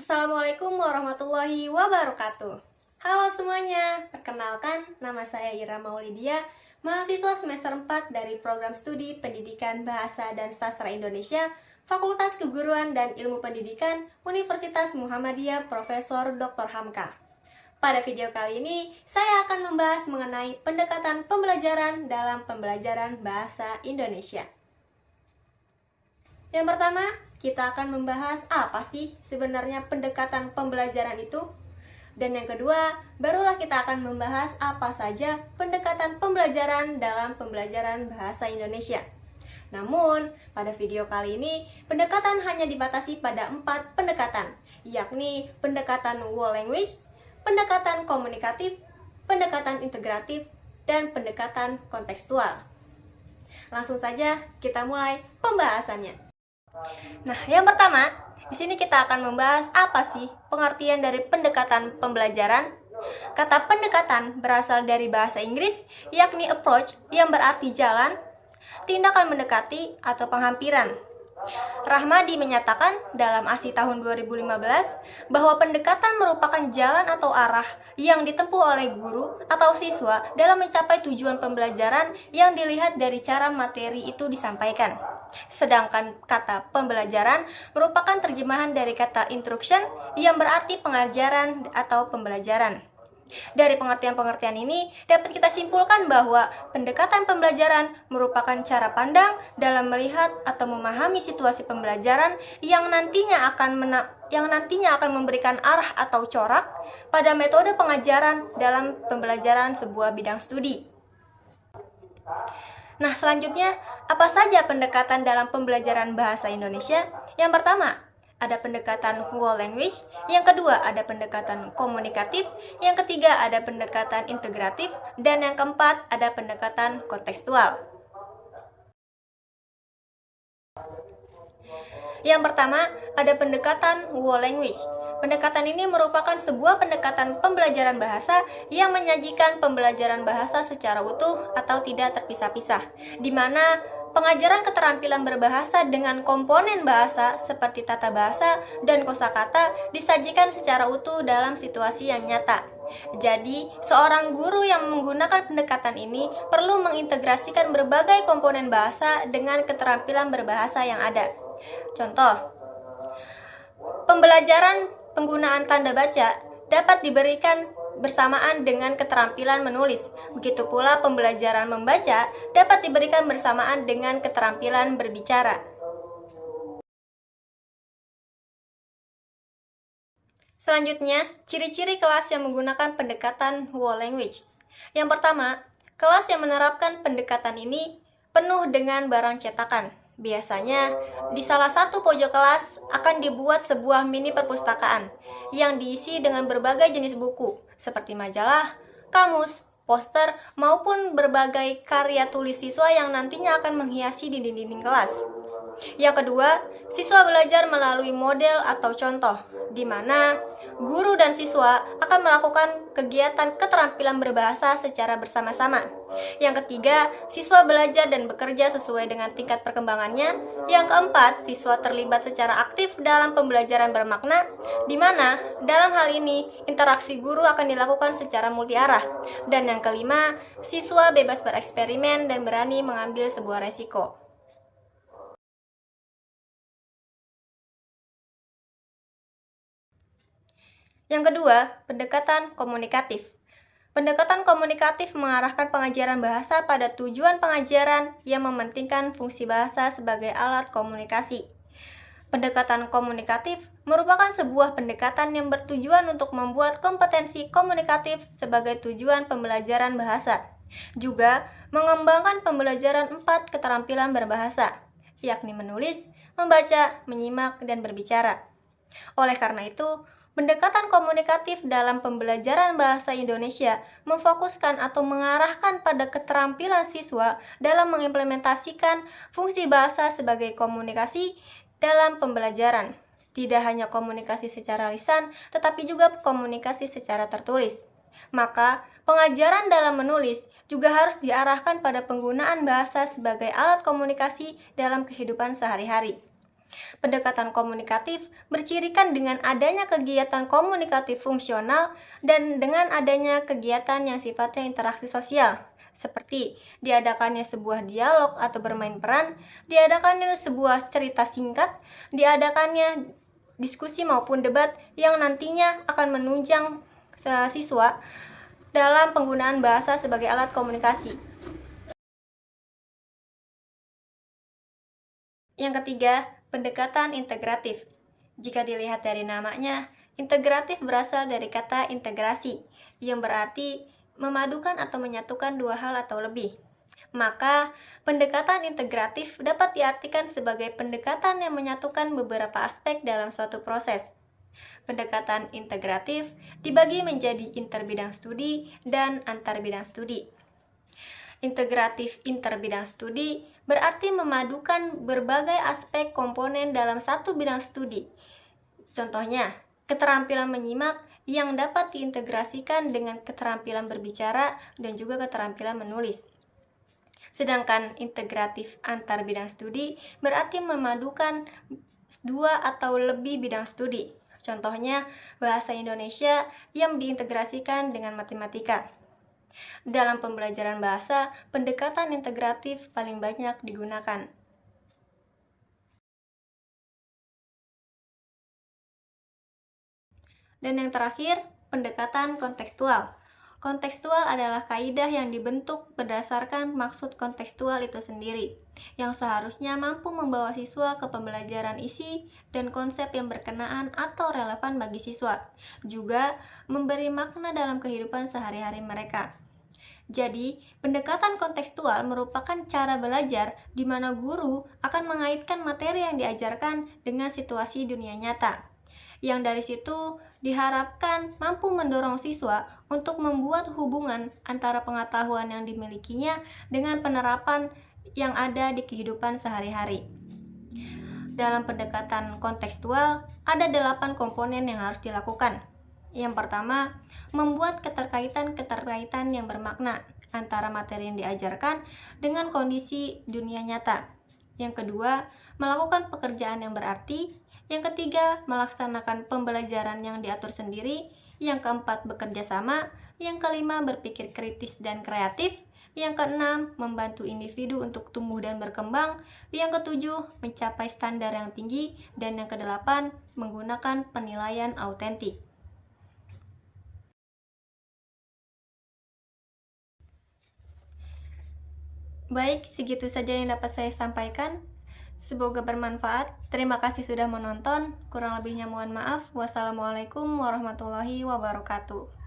Assalamualaikum warahmatullahi wabarakatuh. Halo semuanya, perkenalkan nama saya Ira Maulidia, mahasiswa semester 4 dari program studi Pendidikan Bahasa dan Sastra Indonesia, Fakultas Keguruan dan Ilmu Pendidikan, Universitas Muhammadiyah Profesor Dr. Hamka. Pada video kali ini, saya akan membahas mengenai pendekatan pembelajaran dalam pembelajaran bahasa Indonesia. Yang pertama, kita akan membahas apa sih sebenarnya pendekatan pembelajaran itu. Dan yang kedua, barulah kita akan membahas apa saja pendekatan pembelajaran dalam pembelajaran bahasa Indonesia. Namun, pada video kali ini, pendekatan hanya dibatasi pada 4 pendekatan, yakni pendekatan whole language, pendekatan komunikatif, pendekatan integratif, dan pendekatan kontekstual. Langsung saja kita mulai pembahasannya. Nah, yang pertama, di sini kita akan membahas apa sih pengertian dari pendekatan pembelajaran. Kata pendekatan berasal dari bahasa Inggris, yakni approach, yang berarti jalan, tindakan mendekati, atau penghampiran. Rahmadi menyatakan dalam ASI tahun 2015 bahwa pendekatan merupakan jalan atau arah yang ditempuh oleh guru atau siswa dalam mencapai tujuan pembelajaran yang dilihat dari cara materi itu disampaikan. Sedangkan kata pembelajaran merupakan terjemahan dari kata instruction yang berarti pengajaran atau pembelajaran. Dari pengertian-pengertian ini dapat kita simpulkan bahwa pendekatan pembelajaran merupakan cara pandang dalam melihat atau memahami situasi pembelajaran yang nantinya akan memberikan arah atau corak pada metode pengajaran dalam pembelajaran sebuah bidang studi. Nah, selanjutnya, apa saja pendekatan dalam pembelajaran bahasa Indonesia? Yang pertama, ada pendekatan whole language, yang kedua ada pendekatan komunikatif, yang ketiga ada pendekatan integratif, dan yang keempat ada pendekatan kontekstual. Yang pertama ada pendekatan whole language. Pendekatan ini merupakan sebuah pendekatan pembelajaran bahasa yang menyajikan pembelajaran bahasa secara utuh atau tidak terpisah-pisah, di mana pengajaran keterampilan berbahasa dengan komponen bahasa seperti tata bahasa dan kosakata disajikan secara utuh dalam situasi yang nyata. Jadi, seorang guru yang menggunakan pendekatan ini perlu mengintegrasikan berbagai komponen bahasa dengan keterampilan berbahasa yang ada. Contoh, pembelajaran penggunaan tanda baca dapat diberikan bersamaan dengan keterampilan menulis. Begitu pula pembelajaran membaca dapat diberikan bersamaan dengan keterampilan berbicara. Selanjutnya, ciri-ciri kelas yang menggunakan pendekatan whole language. Yang pertama, kelas yang menerapkan pendekatan ini penuh dengan barang cetakan. Biasanya, di salah satu pojok kelas akan dibuat sebuah mini perpustakaan yang diisi dengan berbagai jenis buku, seperti majalah, kamus, poster, maupun berbagai karya tulis siswa yang nantinya akan menghiasi dinding-dinding kelas. Yang kedua, siswa belajar melalui model atau contoh, di mana guru dan siswa akan melakukan kegiatan keterampilan berbahasa secara bersama-sama. Yang ketiga, siswa belajar dan bekerja sesuai dengan tingkat perkembangannya. Yang keempat, siswa terlibat secara aktif dalam pembelajaran bermakna, di mana dalam hal ini interaksi guru akan dilakukan secara multiarah. Dan yang kelima, siswa bebas bereksperimen dan berani mengambil sebuah resiko. Yang kedua, pendekatan komunikatif. Pendekatan komunikatif mengarahkan pengajaran bahasa pada tujuan pengajaran yang mementingkan fungsi bahasa sebagai alat komunikasi. Pendekatan komunikatif merupakan sebuah pendekatan yang bertujuan untuk membuat kompetensi komunikatif sebagai tujuan pembelajaran bahasa. Juga mengembangkan pembelajaran 4 keterampilan berbahasa, yakni menulis, membaca, menyimak, dan berbicara. Oleh karena itu, pendekatan komunikatif dalam pembelajaran bahasa Indonesia memfokuskan atau mengarahkan pada keterampilan siswa dalam mengimplementasikan fungsi bahasa sebagai komunikasi dalam pembelajaran. Tidak hanya komunikasi secara lisan, tetapi juga komunikasi secara tertulis. Maka, pengajaran dalam menulis juga harus diarahkan pada penggunaan bahasa sebagai alat komunikasi dalam kehidupan sehari-hari. Pendekatan komunikatif bercirikan dengan adanya kegiatan komunikatif fungsional dan dengan adanya kegiatan yang sifatnya interaksi sosial, seperti diadakannya sebuah dialog atau bermain peran, diadakannya sebuah cerita singkat, diadakannya diskusi maupun debat yang nantinya akan menunjang siswa dalam penggunaan bahasa sebagai alat komunikasi. Yang ketiga, pendekatan integratif. Jika dilihat dari namanya, integratif berasal dari kata integrasi, yang berarti memadukan atau menyatukan dua hal atau lebih. Maka, pendekatan integratif dapat diartikan sebagai pendekatan yang menyatukan beberapa aspek dalam suatu proses. Pendekatan integratif dibagi menjadi interbidang studi dan antarbidang studi. Integratif interbidang studi berarti memadukan berbagai aspek komponen dalam satu bidang studi. Contohnya, keterampilan menyimak yang dapat diintegrasikan dengan keterampilan berbicara dan juga keterampilan menulis. Sedangkan integratif antar bidang studi berarti memadukan dua atau lebih bidang studi. Contohnya, bahasa Indonesia yang diintegrasikan dengan matematika. Dalam pembelajaran bahasa, pendekatan integratif paling banyak digunakan. Dan yang terakhir, pendekatan kontekstual. Kontekstual adalah kaidah yang dibentuk berdasarkan maksud kontekstual itu sendiri, yang seharusnya mampu membawa siswa ke pembelajaran isi dan konsep yang berkenaan atau relevan bagi siswa, juga memberi makna dalam kehidupan sehari-hari mereka. Jadi, pendekatan kontekstual merupakan cara belajar di mana guru akan mengaitkan materi yang diajarkan dengan situasi dunia nyata, yang dari situ diharapkan mampu mendorong siswa untuk membuat hubungan antara pengetahuan yang dimilikinya dengan penerapan yang ada di kehidupan sehari-hari. Dalam pendekatan kontekstual, ada 8 komponen yang harus dilakukan. Yang pertama, membuat keterkaitan yang bermakna antara materi yang diajarkan dengan kondisi dunia nyata. Yang kedua, melakukan pekerjaan yang berarti. Yang ketiga, melaksanakan pembelajaran yang diatur sendiri. Yang keempat, bekerja sama. Yang kelima, berpikir kritis dan kreatif. Yang keenam, membantu individu untuk tumbuh dan berkembang. Yang ketujuh, mencapai standar yang tinggi. Dan yang kedelapan, menggunakan penilaian autentik. Baik, segitu saja yang dapat saya sampaikan. Semoga bermanfaat. Terima kasih sudah menonton. Kurang lebihnya mohon maaf. Wassalamualaikum warahmatullahi wabarakatuh.